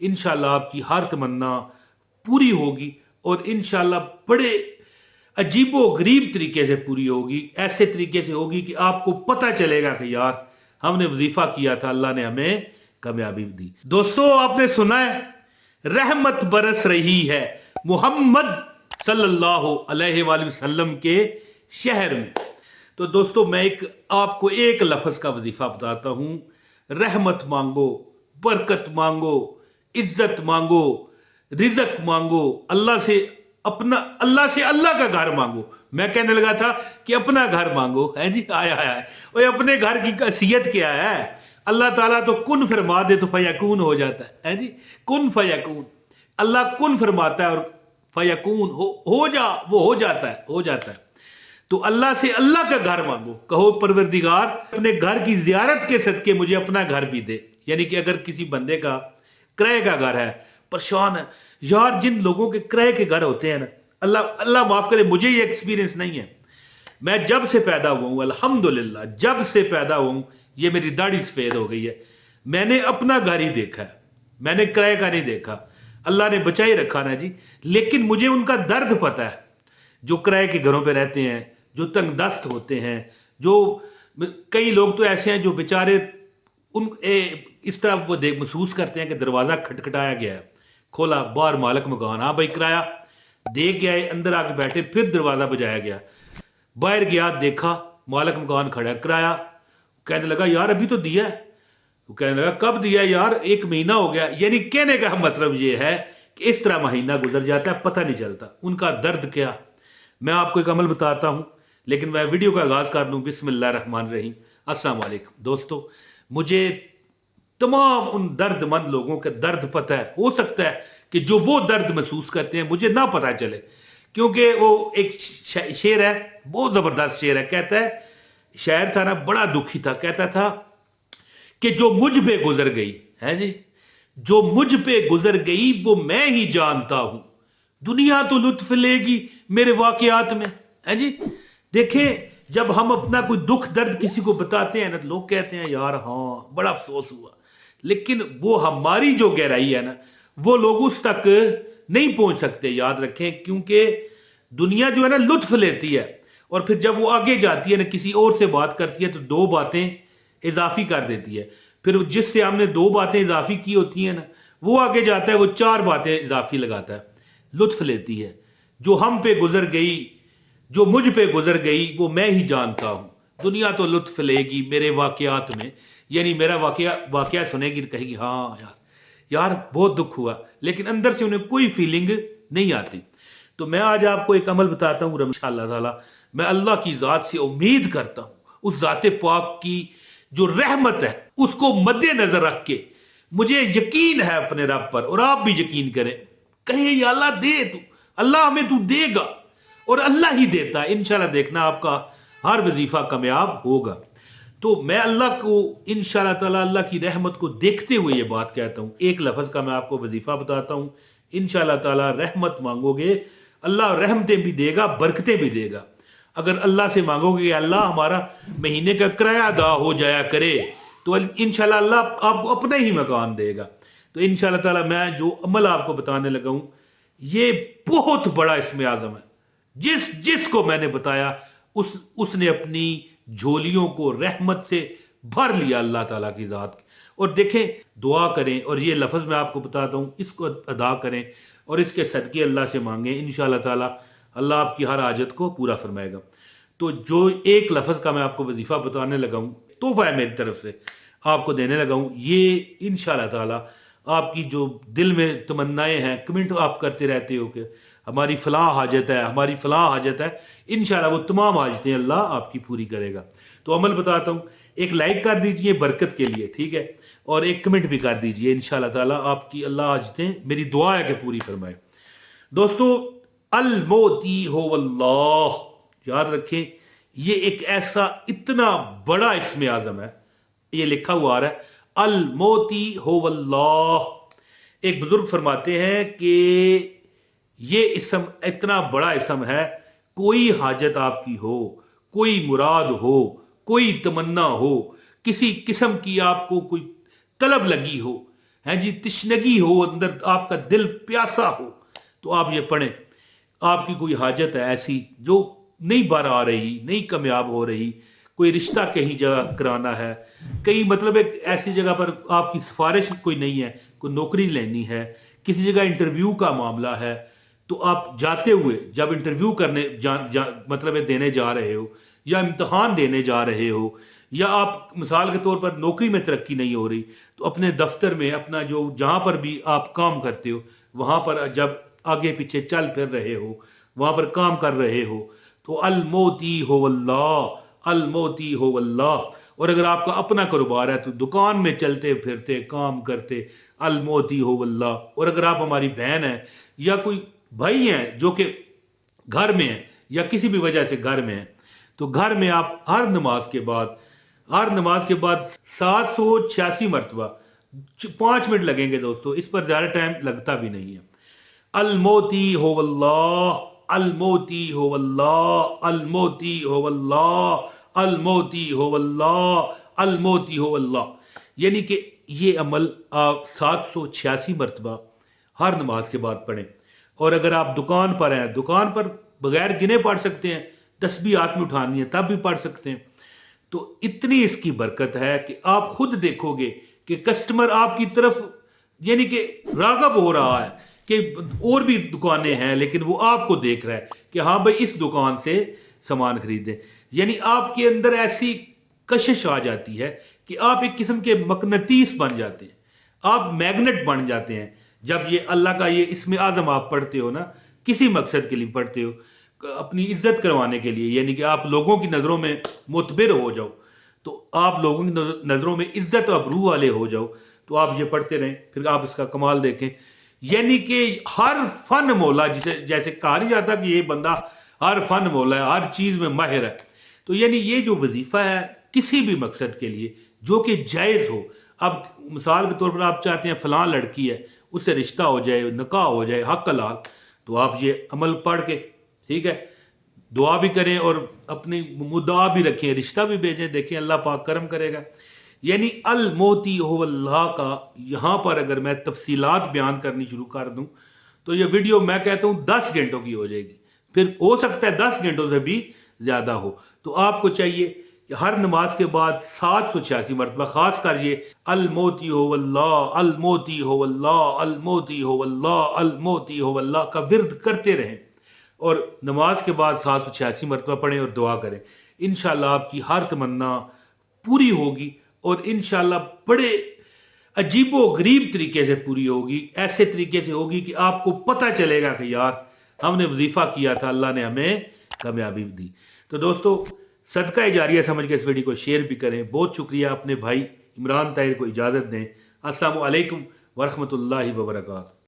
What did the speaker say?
इंशाल्लाह आपकी हर तमन्ना पूरी होगी और इंशाल्लाह बड़े अजीबो गरीब तरीके से पूरी होगी, ऐसे तरीके से होगी कि आपको पता चलेगा कि यार हमने वजीफा किया था, अल्लाह ने हमें कामयाबी दी। दोस्तों, आपने सुना है रहमत बरस रही है मोहम्मद सल्लल्लाहु अलैहि वसल्लम के शहर में। तो दोस्तों, मैं आपको एक लफ्ज का वजीफा बताता हूं। रहमत मांगो, बरकत मांगो, इज्जत मांगो, रिजक मांगो, अल्लाह से अल्लाह का घर मांगो। मैं कहने लगा था कि अपना घर मांगो, है जी, आया है। और अपने घर की खासियत क्या है? अल्लाह ताला तो कुन फरमा दे तो फयकून हो जाता है जी। कुन फयकून, अल्लाह कुन फरमाता है और फयकून हो जा, वो हो जाता है। तो अल्लाह से अल्लाह का घर मांगो, कहो परवरदिगार अपने घर की जियारत के सदके मुझे अपना घर भी दे। यानी कि अगर किसी बंदे का किराए का घर है, परेशान है यार, जिन लोगों के किराए के घर होते हैं ना, अल्लाह अल्लाह माफ करे, मुझे ये एक्सपीरियंस नहीं है। मैं जब से पैदा हुआ हूं, अल्हम्दुलिल्लाह, जब से पैदा हुआ हूं, ये मेरी दाढ़ी सफेद हो गई है, मैंने अपना घर ही देखा है, मैंने किराए का नहीं देखा। अल्लाह ने बचा ही रखा ना जी। लेकिन मुझे उनका दर्द पता है, जो किराए के घरों पे रहते हैं, जो तंगदस्त होते हैं, जो कई लोग तो ऐसे हैं जो बेचारे इस तरह वो महसूस करते हैं कि दरवाजा खटखटाया गया है, खोला, बाहर मालिक मकान, हाँ भाई किराया दे के आए, अंदर आके बैठे, फिर दरवाजा बजाया गया, बाहर गया, देखा मालिक मकान खड़ा है, किराया, कहने लगा यार अभी तो दिया है। वो कहने लगा कब दिया यार? 1 महीना हो गया। यानी कहने का मतलब ये है कि इस तरह महीना गुजर जाता है, पता नहीं चलता उनका दर्द क्या। मैं आपको एक अमल बताता हूं, लेकिन मैं वीडियो का आगाज कर लूं। बिस्मिल्लाहिर्रहमानिर्रहीम। अस्सलाम वालेकुम। दोस्तों, मुझे तमाम उन दर्दमंद लोगों का दर्द पता है। हो सकता है कि जो वो दर्द महसूस करते हैं मुझे ना पता चले, क्योंकि वो एक शेर है, बहुत जबरदस्त शेर है। कहता है, शायर था ना, बड़ा दुखी था, कहता था कि जो मुझ पे गुजर गई है जी, जो मुझ पे गुजर गई वो मैं ही जानता हूं, दुनिया तो लुत्फ लेगी मेरे वाकयात में, है जी। देखें, जब हम अपना कोई दुख दर्द किसी को बताते हैं ना, तो लोग कहते हैं यार हाँ बड़ा अफसोस हुआ, लेकिन वो हमारी जो गहराई है ना, वो लोग उस तक नहीं पहुंच सकते, याद रखें। क्योंकि दुनिया जो है ना लुत्फ लेती है, और फिर जब वो आगे जाती है ना, किसी और से बात करती है, तो 2 बातें इजाफी कर देती है। फिर जिससे हमने 2 बातें इजाफी की होती हैं ना, वो आगे जाता है, वो 4 बातें इजाफी लगाता है, लुत्फ लेती है। जो हम पे गुजर गई, जो मुझ पे गुजर गई वो मैं ही जानता हूं, दुनिया तो लुत्फ लेगी मेरे वाकयात में। यानी मेरा वाकया सुनेगी तो कहेगी हाँ यार, यार बहुत दुख हुआ, लेकिन अंदर से उन्हें कोई फीलिंग नहीं आती। तो मैं आज आपको एक अमल बताता हूं, इंशाअल्लाह ताला मैं अल्लाह की जात से उम्मीद करता हूं, उस जाते पाक की जो रहमत है उसको मद्देनजर रख के, मुझे यकीन है अपने रब पर, और आप भी यकीन करें, कहें या अल्लाह दे तू, अल्लाह हमें तू देगा, और अल्लाह ही देता है। इंशाल्लाह देखना आपका हर वजीफा कामयाब होगा। तो मैं अल्लाह को इंशाल्लाह ताला, अल्लाह की रहमत को देखते हुए ये बात कहता हूं। एक लफ्ज का मैं आपको वजीफा बताता हूं। इंशाल्लाह ताला रहमत मांगोगे, अल्लाह रहमतें भी देगा, बरकतें भी देगा। अगर अल्लाह से मांगोगे कि अल्लाह हमारा महीने का किराया अदा हो जाया करे, तो इंशाल्लाह अल्लाह आपको अपना ही मकान देगा। तो इंशाल्लाह ताला मैं जो अमल आपको बताने लगा हूं, ये बहुत बड़ा इसमें आजम है। जिसको मैंने बताया उसने अपनी झोलियों को रहमत से भर लिया अल्लाह ताला की जात की। और देखें, दुआ करें, और ये लफ्ज मैं आपको बताता हूं, इसको अदा करें और इसके सदके अल्लाह से मांगें। इंशाअल्लाह ताला अल्लाह आपकी हर हाजत को पूरा फरमाएगा। तो जो एक लफ्ज का मैं आपको वजीफा बताने लगा हूं, तोहफा है मेरी तरफ से, आपको देने लगा हूं, ये इंशाअल्लाह ताला आपकी जो दिल में तमन्नाएं हैं, कमेंट आप करते रहते हो कि हमारी फलां हाजत है, हमारी फलां हाजत है, इंशाल्लाह वो तमाम हाजतें अल्लाह आपकी पूरी करेगा। तो अमल बताता हूं, एक लाइक कर दीजिए बरकत के लिए, ठीक है, और एक कमेंट भी कर दीजिए। इंशाल्लाह ताला आपकी अल्लाह हाजतें, मेरी दुआ है कि पूरी फरमाए। दोस्तों, अल मोती हो वल्लाह, याद रखें, ये एक ऐसा इतना बड़ा इसमें आजम है, ये लिखा हुआ आ रहा है, अल मोती हो वल्लाह। एक बुजुर्ग फरमाते हैं कि ये इसम इतना बड़ा इसम है, कोई हाजत आपकी हो, कोई मुराद हो, कोई तमन्ना हो, किसी किस्म की आपको कोई तलब लगी हो, हैं जी, तशनगी हो, अंदर आपका दिल प्यासा हो, तो आप ये पढ़ें। आपकी कोई हाजत है ऐसी जो नहीं बार आ रही, नहीं कामयाब हो रही, कोई रिश्ता कहीं जगह कराना है, कहीं मतलब एक ऐसी जगह पर आपकी सिफारिश कोई नहीं है, कोई नौकरी लेनी है, किसी जगह इंटरव्यू का मामला है, तो आप जाते हुए जब इंटरव्यू करने मतलब ये देने जा रहे हो, या इम्तहान देने जा रहे हो, या आप मिसाल के तौर पर नौकरी में तरक्की नहीं हो रही, तो अपने दफ्तर में अपना जो जहां पर भी आप काम करते हो वहां पर जब आगे पीछे चल फिर रहे हो, वहां पर काम कर रहे हो, तो अल मोती हो वल्लाह, अल मोती हो वल्लाह। और अगर आपका अपना कारोबार है तो दुकान में चलते फिरते काम करते, अल मोती हो वल्लाह। और अगर आप हमारी बहन है या कोई भाई है जो कि घर में है या किसी भी वजह से घर में है, तो घर में आप हर नमाज के बाद 786 मरतबा, 5 मिनट लगेंगे दोस्तों, इस पर ज्यादा टाइम लगता भी नहीं है। अल मोती हो वल्लाह, अल मोती हो वल्लाह, अल मोती हो वल्लाह, अल मोती हो वल्लाह, अल मोती हो वल्लाह। यानी कि ये अमल आप 786 मरतबा हर नमाज के बाद पढ़ें। और अगर आप दुकान पर हैं, दुकान पर बगैर गिने पढ़ सकते हैं, तस्बीह हाथ में उठानी है तब भी पढ़ सकते हैं। तो इतनी इसकी बरकत है कि आप खुद देखोगे कि कस्टमर आपकी तरफ यानी कि रागब हो रहा है कि और भी दुकानें हैं लेकिन वो आपको देख रहा है कि हाँ भाई इस दुकान से सामान खरीदें। यानी आपके अंदर ऐसी कशिश आ जाती है कि आप एक किस्म के मकनतीस बन जाते हैं, आप मैग्नेट बन जाते हैं। जब ये अल्लाह का ये इसमें आजम आप पढ़ते हो ना, किसी मकसद के लिए पढ़ते हो, अपनी इज्जत करवाने के लिए, यानी कि आप लोगों की नजरों में मुतबिर हो जाओ, तो आप लोगों की नजरों में इज्जत और अबरू वाले हो जाओ, तो आप ये पढ़ते रहें, फिर आप इसका कमाल देखें। यानी कि हर फन मौला, जिसे जैसे कहा नहीं जाता कि ये बंदा हर फन मौला है, हर चीज में माहिर है, तो यानी ये जो वजीफा है किसी भी मकसद के लिए जो कि जायज हो। अब मिसाल के तौर पर आप चाहते हैं फलां लड़की है, उससे रिश्ता हो जाए, निकाह हो जाए, हक हलाल, तो आप ये अमल पढ़ के, ठीक है, दुआ भी करें और अपनी मुद्दा भी रखें, रिश्ता भी भेजें, देखें अल्लाह पाक करम करेगा। यानी अल मोती हो अल्लाह का यहां पर अगर मैं तफसीलात बयान करनी शुरू कर दूं तो ये वीडियो मैं कहता हूं 10 घंटों की हो जाएगी, फिर हो सकता है 10 घंटों से भी ज्यादा हो। तो आपको चाहिए कि हर नमाज के बाद 786 मरतबा खास कर ये अल मोती हो अल्लाह, अल मोती हो अल्लाह, अल मोती हो अल्लाह, अल मोती हो अल्लाह का विर्द करते रहें और नमाज के बाद 786 मरतबा पढ़ें और दुआ करें। इंशाल्लाह आपकी हर तमन्ना पूरी होगी और इंशाल्लाह बड़े अजीबो गरीब तरीके से पूरी होगी, ऐसे तरीके से होगी कि आपको पता चलेगा कि यार हमने वजीफा किया था, अल्लाह ने हमें कामयाबी दी। तो दोस्तों सदका जारिया समझ के इस वीडियो को शेयर भी करें। बहुत शुक्रिया। अपने भाई इमरान ताहिर को इजाजत दें। अस्सलामु अलैकुम वरहमतुल्लाहि वबरकातुहू।